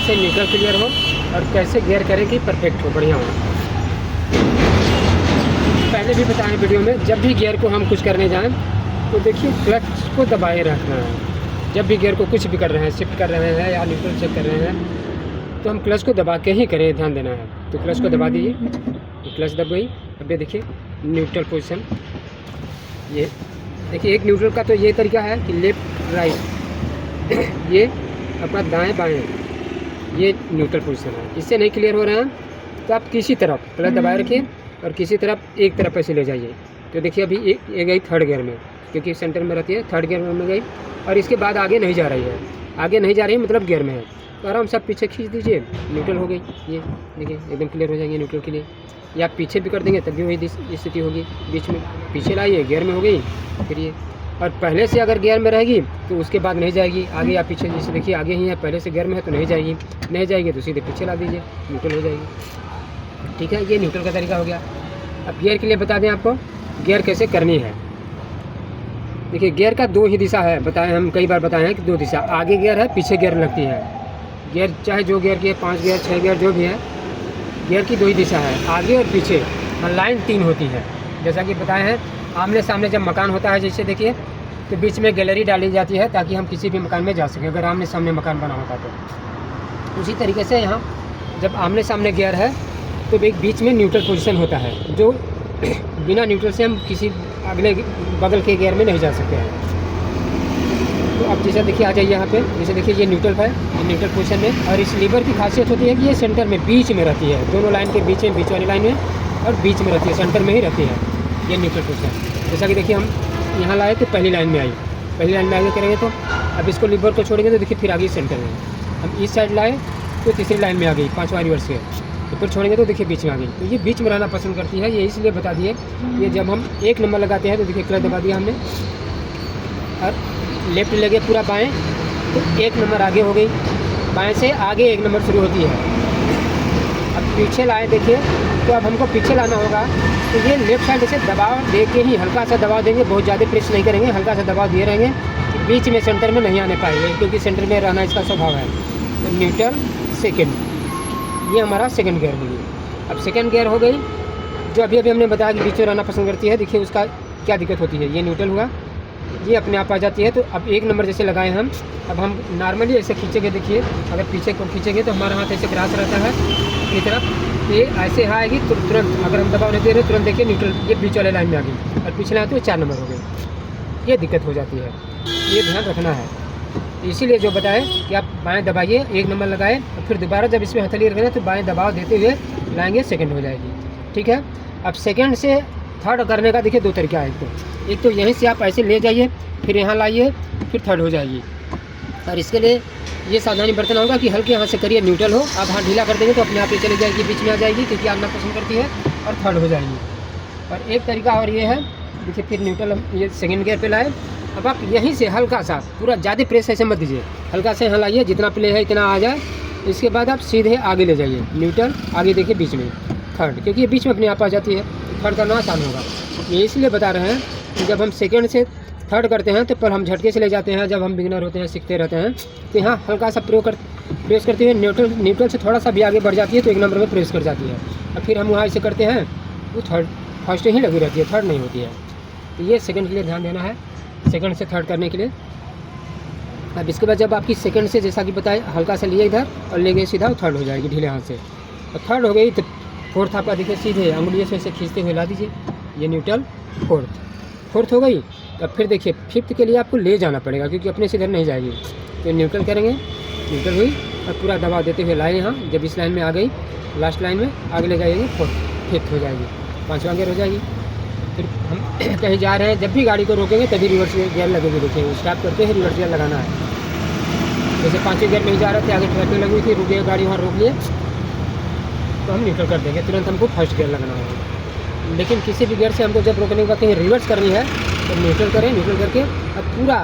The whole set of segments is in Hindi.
कैसे न्यूट्रल क्लियर हो और कैसे गियर करें कि परफेक्ट हो, बढ़िया हो। पहले भी बताएं वीडियो में, जब भी गियर को हम कुछ करने जाएं तो देखिए क्लच को दबाए रखना है। जब भी गियर को कुछ भी कर रहे हैं, शिफ्ट कर रहे हैं या न्यूट्रल चेक कर रहे हैं, तो हम क्लच को दबा के ही करें, ध्यान देना है। तो क्लच को दबा दीजिए, क्लच दब गई। अब ये देखिए न्यूट्रल पोजीशन, ये देखिए एक न्यूट्रल का तो ये तरीका है कि लेफ़्ट राइट ये अपना दाएं बाएं, ये न्यूट्रल पोजीशन है। इससे नहीं क्लियर हो रहा है तो आप किसी तरफ क्लच दबाए रखिए और किसी तरफ एक तरफ ऐसे ले जाइए। तो देखिए अभी ये गई थर्ड गियर में, क्योंकि सेंटर में रहती है, थर्ड गियर में गई और इसके बाद आगे नहीं जा रही है, आगे नहीं जा रही है मतलब गियर में है। तो आराम से आप पीछे खींच दीजिए, न्यूट्रल हो गई। ये देखिए एकदम क्लियर हो जाएंगे न्यूट्रल के लिए। या आप पीछे भी कर देंगे तब भी वही स्थिति होगी, बीच में पीछे लाइए गियर में हो गई फिर ये। और पहले से अगर गियर में रहेगी तो उसके बाद नहीं जाएगी, आगे या पीछे। जैसे देखिए आगे ही है, पहले से गियर में है तो नहीं जाएगी, नहीं जाएगी तो सीधे पीछे ला दीजिए, न्यूट्रल हो जाएगी। ठीक है, ये न्यूट्रल का तरीका हो गया। अब गियर के लिए बता दें आपको गियर कैसे करनी है। देखिए गियर का दो ही दिशा है, बताएं हम कई बार बताए हैं कि दो दिशा, आगे गियर है पीछे गियर लगती है। गियर चाहे जो गियर की है, 5 गियर 6 गियर जो भी है, गियर की दो ही दिशा है, आगे और पीछे। लाइन 3 होती है, जैसा कि बताए हैं। आमने सामने जब मकान होता है, जैसे देखिए तो बीच में गैलरी डाली जाती है ताकि हम किसी भी मकान में जा सकें, अगर आमने सामने मकान बना होता तो। उसी तरीके से यहाँ जब आमने सामने गियर है तो एक बीच में न्यूट्रल पोजीशन होता है, जो बिना न्यूट्रल से हम किसी अगले बगल के गियर में नहीं जा सकते हैं। तो अब जैसे देखिए आ जाइए यहाँ पे, जैसे देखिए ये न्यूट्रल है, ये न्यूट्रल पोजीशन में। और इस लीवर की खासियत होती है कि ये सेंटर में बीच में रहती है, दोनों लाइन के बीच में, बीच वाली लाइन में और बीच में रहती है, सेंटर में ही रहती है ये न्यूट्रल पोजीशन। जैसा कि देखिए हम यहाँ लाए तो पहली लाइन में आई, पहली लाइन में आगे करेंगे तो अब इसको लीवर को छोड़ेंगे तो देखिए फिर आगे सेंटर में। हम इस साइड लाए तो तीसरी लाइन में आ गई, 5वां रिवर्स से, तो फिर छोड़ेंगे तो देखिए बीच में आ गई। तो ये बीच में रहना पसंद करती है, ये इसलिए बता दिए। ये जब हम 1 नंबर लगाते हैं तो देखिए क्लच दबा दिया हमने और लेफ्ट लगे पूरा बाएं तो 1 नंबर आगे हो गई, बाएं से आगे 1 नंबर शुरू होती है। अब पीछे लाए देखिए, तो अब हमको पीछे लाना होगा तो ये लेफ्ट साइड से दबाव दे के ही, हल्का सा दबाव देंगे, बहुत ज़्यादा प्रेस नहीं करेंगे, हल्का सा दबाव दिए रहेंगे, बीच में सेंटर में नहीं आने पाएंगे, क्योंकि सेंटर में रहना इसका स्वभाव है। तो न्यूट्रल सेकेंड, ये हमारा सेकंड गियर हो गई। अब सेकंड गियर हो गई, जो अभी हमने बताया कि बीच में रहना पसंद करती है। देखिए उसका क्या दिक्कत होती है, ये न्यूट्रल हुआ, ये अपने आप आ जाती है। तो अब 1 नंबर जैसे लगाए हम, अब हम नॉर्मली ऐसे खींचेंगे, देखिए अगर पीछे को खींचेंगे तो हमारा हाथ ऐसे क्रॉस रहता है अपनी तरफ, ये ऐसे आएगी तो तुरंत, अगर हम दबाव नहीं दे रहे तुरंत देखिए न्यूट्रल ये बीच वाले लाइन में आ गई, और पिछले आए तो 4 नंबर हो गए। ये दिक्कत हो जाती है, ये ध्यान रखना है। इसीलिए जो बताए कि आप बाएं दबाइए, 1 नंबर लगाए और फिर दोबारा जब इसमें हथेली रखना तो बाएं दबाव देते हुए लाएंगे, सेकंड हो जाएगी। ठीक है, अब सेकंड से थर्ड करने का देखिए 2 तरीका है। एक तो यहीं से आप ऐसे ले जाइए, फिर यहाँ लाइए, फिर थर्ड हो जाएगी। और इसके लिए ये सावधानी बरतना होगा कि हल्के हाथ से करिए, न्यूट्रल हो। आप हाथ ढीला कर देंगे तो अपने आप ही चली जाएगी, बीच में आ जाएगी, क्योंकि आना पसंद करती है, और थर्ड हो जाएगी। और एक तरीका और ये है, देखिए फिर न्यूट्रल हम ये सेकेंड गियर पे लाए। अब आप यहीं से हल्का सा, पूरा ज़्यादा प्रेस ऐसे मत दीजिए, हल्का से यहाँ लाइए, जितना प्ले है इतना आ जाए। इसके बाद आप सीधे आगे ले जाइए, न्यूट्रल आगे देखिए बीच में थर्ड, क्योंकि ये बीच में अपने आप आ जाती है, थर्ड करना आसान होगा। ये इसलिए बता रहे हैं कि जब हम सेकेंड से थर्ड करते हैं तो पर हम झटके से ले जाते हैं, जब हम बिगिनर होते हैं, सीखते रहते हैं, तो यहाँ हल्का सा प्रेस करते हुए न्यूट्रल से थोड़ा सा भी आगे बढ़ जाती है तो 1 नंबर में प्रेस कर जाती है। और फिर हम वहाँ ऐसे करते हैं वो थर्ड, फर्स्ट ही लगी रहती है, थर्ड नहीं होती है। तो ये सेकंड के लिए ध्यान देना है, सेकंड से थर्ड करने के लिए। अब इसके बाद जब आपकी सेकंड से, जैसा कि बताए, हल्का सा लिए इधर और ले गए सीधा, थर्ड हो जाएगी ढीले हाथ से। और थर्ड हो गई तो फोर्थ आपका देखिए सीधे अंगुलियों से खींचते हुए ला दीजिए, ये न्यूट्रल फोर्थ हो गई। तो फिर देखिए फिफ्थ के लिए आपको ले जाना पड़ेगा, क्योंकि अपने से इधर नहीं जाएगी। तो न्यूट्रल करेंगे, न्यूट्रल हुई और पूरा दबाव देते हुए लाए यहाँ, जब इस लाइन में आ गई, लास्ट लाइन में आगे ले जाएगी, फिफ्थ हो जाएगी, 5वां गियर हो जाएगी। फिर हम कहीं जा रहे हैं, जब भी गाड़ी को रोकेंगे तभी रिवर्स गियर लगेगी। देखिए स्टॉप करके ही रिवर्स गियर लगाना है। जैसे 5वें गियर में ही जा रहे थे, आगे ट्रैफिक लगी हुई थी, रुक गए, गाड़ी वहाँ रोक लिए तो हम न्यूट्रल कर देंगे, तुरंत हमको फर्स्ट गियर लगाना होगा। लेकिन किसी भी गियर से हमको जब रोकने के बाद कहीं रिवर्स करनी है तो न्यूट्रल करें, न्यूट्रल करके अब पूरा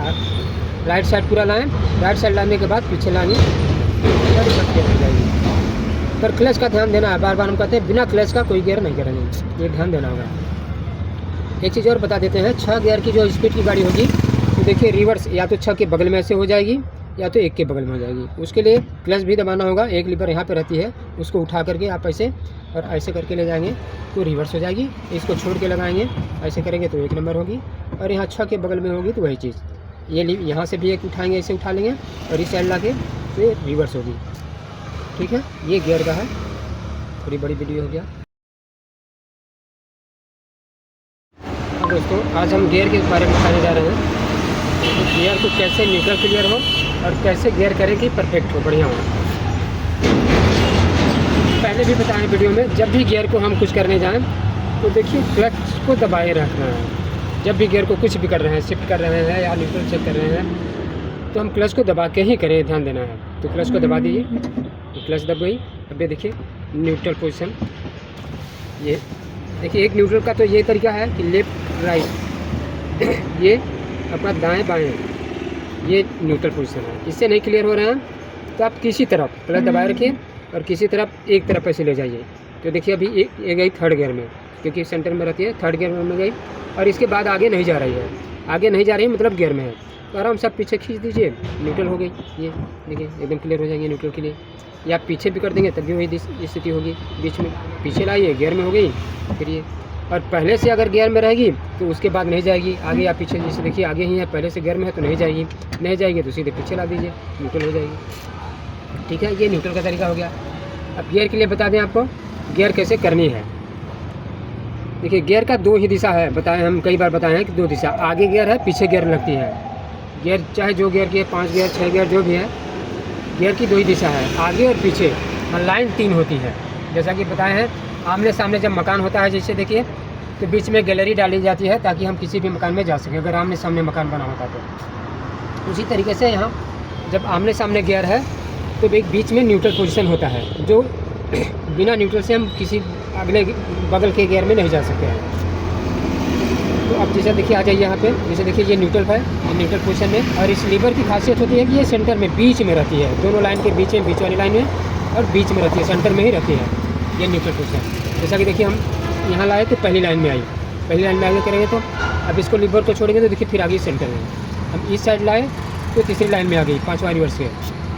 राइट साइड पूरा लाएँ, राइट साइड लाने के बाद पीछे लानी रिवर्स गियर हो जाएगी। पर क्लच का ध्यान देना है, बार बार हम कहते हैं बिना क्लच का कोई गियर नहीं करेंगे, ये ध्यान देना होगा। एक चीज़ और बता देते हैं, 6 गियर की जो स्पीड की गाड़ी होगी तो देखिए रिवर्स या तो 6 के बगल में ऐसे हो जाएगी या तो एक के बगल में हो जाएगी। उसके लिए क्लच भी दबाना होगा, एक लीवर यहाँ पे रहती है, उसको उठा करके आप ऐसे और ऐसे करके ले जाएंगे तो रिवर्स हो जाएगी। इसको छोड़ के लगाएंगे, ऐसे करेंगे तो 1 नंबर होगी, और यहाँ 6 के बगल में होगी तो वही चीज़। ये यहाँ से भी एक उठाएंगे, ऐसे उठा लेंगे और इस साइड ला के तो ये रिवर्स होगी। ठीक है, ये गियर का है। थोड़ी बड़ी वीडियो हो गया। अब दोस्तों आज हम गियर के बारे में बताने जा रहे हैं, तो गियर को कैसे न्यूट्रल क्लियर हो और कैसे गियर करें कि परफेक्ट हो, बढ़िया हो। पहले भी बताएं वीडियो में, जब भी गियर को हम कुछ करने जाएं तो देखिए क्लच को दबाए रखना है। जब भी गियर को कुछ भी कर रहे हैं, शिफ्ट कर रहे हैं या न्यूट्रल चेक कर रहे हैं, तो हम क्लच को दबा के ही करें, ध्यान देना है। तो क्लच को दबा दीजिए, क्लच दब गई। अब ये देखिए न्यूट्रल पोजीशन, ये देखिए एक न्यूट्रल का तो ये तरीका है कि लेफ्ट राइट, ये अपना दाएं बाएं, ये न्यूट्रल पोजीशन है। इससे नहीं क्लियर हो रहे हैं तो आप किसी तरफ क्लच दबाए रखिए और किसी तरफ एक तरफ ऐसे ले जाइए। तो देखिए अभी एक गई 3rd गियर में, क्योंकि सेंटर में रहती है, 3rd गियर में गई और इसके बाद आगे नहीं जा रही है। आगे नहीं जा रही है मतलब गियर में है, तो आराम से आप पीछे खींच दीजिए, न्यूट्रल हो गई। ये देखिए एकदम क्लियर हो जाएंगे न्यूट्रल के लिए। या आप पीछे भी कर देंगे तब भी वही स्थिति होगी, बीच में पीछे लाइए, गियर में हो गई फिर ये। और पहले से अगर गियर में रहेगी तो उसके बाद नहीं जाएगी, आगे या पीछे। जैसे देखिए आगे ही है, पहले से गियर में है तो नहीं जाएगी, नहीं जाएगी तो सीधे पीछे ला दीजिए, न्यूट्रल हो जाएगी। ठीक है, ये न्यूट्रल का तरीका हो गया। अब गियर के लिए बता दें आपको गियर कैसे करनी है। देखिए गियर का 2 ही दिशा है, बताएं हम कई बार बताए हैं कि 2 दिशा, आगे गियर है, पीछे गियर लगती है। गियर चाहे जो गियर की है, 5 गियर 6 गियर जो भी है, गियर की 2 ही दिशा है, आगे और पीछे। लाइन 3 होती है, जैसा कि बताए हैं। आमने सामने जब मकान होता है, जैसे देखिए, तो बीच में गैलरी डाली जाती है ताकि हम किसी भी मकान में जा सकें, अगर आमने सामने मकान बना होता तो। उसी तरीके से यहाँ जब आमने सामने गियर है तो एक बीच में न्यूट्रल पोजीशन होता है, जो बिना न्यूट्रल से हम किसी अगले बगल के गियर में नहीं जा सकते हैं। तो अब जैसे देखिए आ जाइए यहाँ पे, जैसे देखिए ये न्यूट्रल है, ये न्यूट्रल पोजीशन में। और इस लीवर की खासियत होती है कि ये सेंटर में बीच में रहती है, दोनों लाइन के बीच में, बीच वाली लाइन में, और बीच में रहती है, सेंटर में ही रहती है ये न्यूट्रल पोजीशन। जैसा कि देखिए हम यहाँ लाए तो पहली लाइन में आई, पहली लाइन में आगे करेंगे तो अब इसको लीवर को छोड़ेंगे तो देखिए फिर आगे सेंटर में। हम इस साइड लाए तो तीसरी लाइन में आ गई, 5वां रिवर्स से,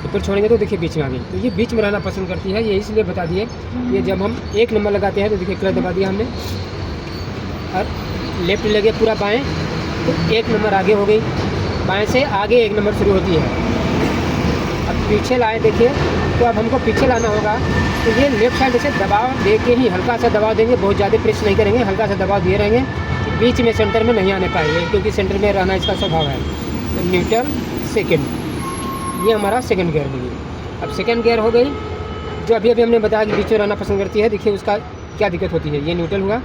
तो फिर छोड़ेंगे तो देखिए बीच में आ गई। तो ये बीच में रहना पसंद करती है, ये इसलिए बता दिए। ये जब हम 1 नंबर लगाते हैं तो देखिए क्लच दबा दिया हमने, और लेफ्ट ले गए पूरा बाएँ तो 1 नंबर आगे हो गई, बाएँ से आगे 1 नंबर शुरू होती है। अब पीछे लाए देखिए, तो अब हमको पीछे लाना होगा, तो ये लेफ्ट साइड से दबाव दे के ही, हल्का सा दबाव देंगे, बहुत ज़्यादा प्रेस नहीं करेंगे, हल्का सा दबाव दिए रहेंगे, बीच में सेंटर में नहीं आने पाएंगे, क्योंकि सेंटर में रहना इसका स्वभाव है। तो न्यूट्रल सेकंड, ये हमारा सेकंड गियर होगी। अब सेकंड गियर हो गई, जो अभी हमने बताया कि बीच में रहना पसंद करती है। देखिए उसका क्या दिक्कत होती है, ये न्यूट्रल हुआ,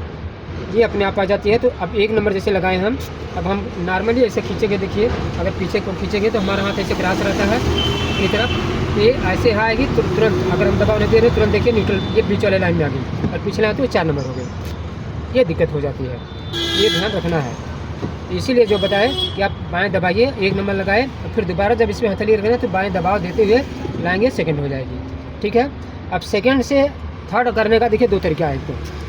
ये अपने आप आ जाती है। तो अब 1 नंबर जैसे लगाए हम, अब हम नॉर्मली ऐसे खींचेंगे, देखिए अगर पीछे को खींचेंगे तो हमारा हाथ ऐसे क्रॉस रहता है अपनी तरफ, ये ऐसे आएगी तो तुरंत, अगर हम दबाव नहीं दे रहे तुरंत देखिए न्यूट्रल, ये बीच वाले लाइन में आ गई, और पिछले आते हुए 4 नंबर हो गए। ये दिक्कत हो जाती है, ये ध्यान रखना है। इसीलिए जो बताए कि आप बाएं दबाइए, 1 नंबर लगाए, और फिर दोबारा जब इसमें हथेली रखना तो बाएं दबाव देते हुए लाएंगे, सेकंड हो जाएगी। ठीक है, अब सेकंड से थर्ड करने का देखिए 2 तरीका है।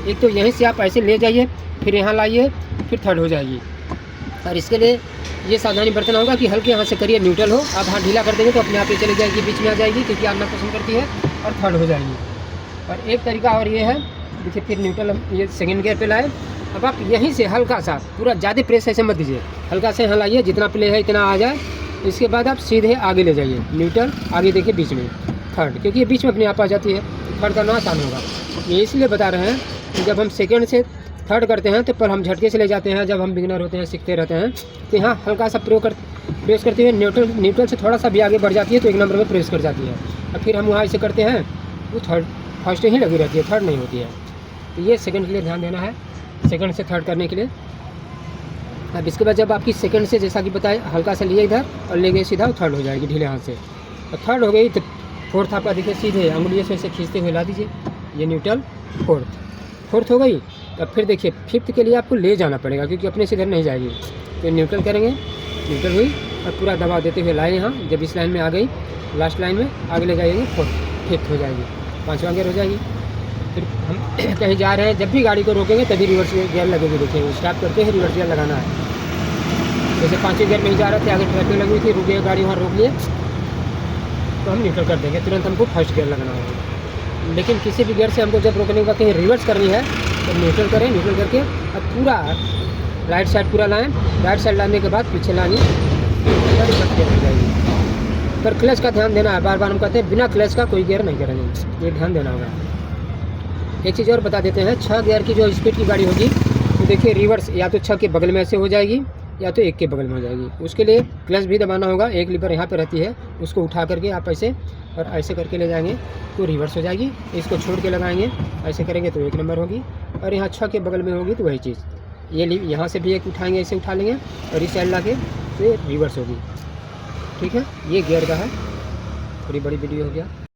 एक तो यहीं से आप ऐसे ले जाइए, फिर यहाँ लाइए, फिर थर्ड हो जाएगी। और इसके लिए ये सावधानी बरतना होगा कि हल्के यहाँ से करिए, न्यूट्रल हो। आप हाथ ढीला कर देंगे तो अपने आप ही चली जाएगी, बीच में आ जाएगी, क्योंकि आना पसंद करती है, और थर्ड हो जाएगी। और एक तरीका और ये है, देखिए फिर न्यूट्रल हम ये सेकंड गियर पे लाए। अब आप यहीं से हल्का सा, पूरा ज़्यादा प्रेस ऐसे मत दीजिए, हल्का से यहाँ लाइए, जितना प्ले है इतना आ जाए। इसके बाद आप सीधे आगे ले जाइए, न्यूट्रल आगे देखिए बीच में थर्ड, क्योंकि ये बीच में अपने आप आ जाती है, थर्ड करना आसान होगा। ये इसलिए बता रहे हैं कि जब हम सेकंड से थर्ड करते हैं तो पर हम झटके से ले जाते हैं, जब हम बिगिनर होते हैं, सीखते रहते हैं, तो यहाँ हल्का सा प्रेस करते हुए न्यूट्रल से थोड़ा सा भी आगे बढ़ जाती है तो 1 नंबर में प्रेस कर जाती है। और फिर हम वहाँ ऐसे करते हैं वो फर्स्ट ही लगी रहती है, थर्ड नहीं होती है। तो ये सेकंड के लिए ध्यान देना है, सेकंड से थर्ड करने के लिए। अब इसके बाद जब आपकी सेकंड से, जैसा कि बताए, हल्का सा लिए इधर और ले गए सीधा, थर्ड हो जाएगी ढीले हाथ से। और थर्ड हो गई तो फोर्थ आपका देखिए सीधे अंगुलियों से ऐसे खींचते हुए ला दीजिए, ये न्यूट्रल फोर्थ हो गई। अब फिर देखिए फिफ्थ के लिए आपको ले जाना पड़ेगा, क्योंकि अपने से इधर नहीं जाएगी। तो न्यूट्रल करेंगे, न्यूट्रल हुई और पूरा दबाव देते हुए लाए यहाँ, जब इस लाइन में आ गई, लास्ट लाइन में आगे ले जाएगी, फिफ्थ हो जाएगी, 5वां गियर हो जाएगी। फिर हम कहीं जा रहे हैं, जब भी गाड़ी को रोकेंगे तभी रिवर्स गियर लगेगी। देखिए स्टार्ट करते हैं रिवर्स गियर लगाना है। जैसे 5वें गियर में ही जा रहे थे, आगे ट्रैफिक लगी हुई थी, रुके गाड़ी, वहाँ रोक लिए, तो हम न्यूट्रल कर देंगे, तुरंत हमको फर्स्ट गियर लगाना होगा। लेकिन किसी भी गियर से हमको जब रोकने के बाद कहीं रिवर्स करनी है तो न्यूट्रल करें, न्यूट्रल करके अब पूरा राइट साइड पूरा लाएँ, राइट साइड लाने के बाद पीछे लानी और रिवर्स गियर हो जाएगी। पर क्लच का ध्यान देना है, बार बार हम कहते हैं बिना क्लच का कोई गियर नहीं करेंगे, ये ध्यान देना होगा। एक चीज़ और बता देते हैं, 6 गियर की जो स्पीड की गाड़ी होगी तो देखिए रिवर्स या तो 6 के बगल में ऐसे हो जाएगी या तो 1 के बगल में हो जाएगी। उसके लिए क्लच भी दबाना होगा, एक लीवर यहाँ पे रहती है, उसको उठा करके आप ऐसे और ऐसे करके ले जाएंगे तो रिवर्स हो जाएगी। इसको छोड़ के लगाएंगे, ऐसे करेंगे तो 1 नंबर होगी। और यहाँ 6 के बगल में होगी तो वही चीज़, ये यहाँ से भी एक उठाएंगे, ऐसे उठा लेंगे और इस साइड ला के तो ये रिवर्स होगी। ठीक है, ये गियर का है। थोड़ी बड़ी वीडियो हो गया।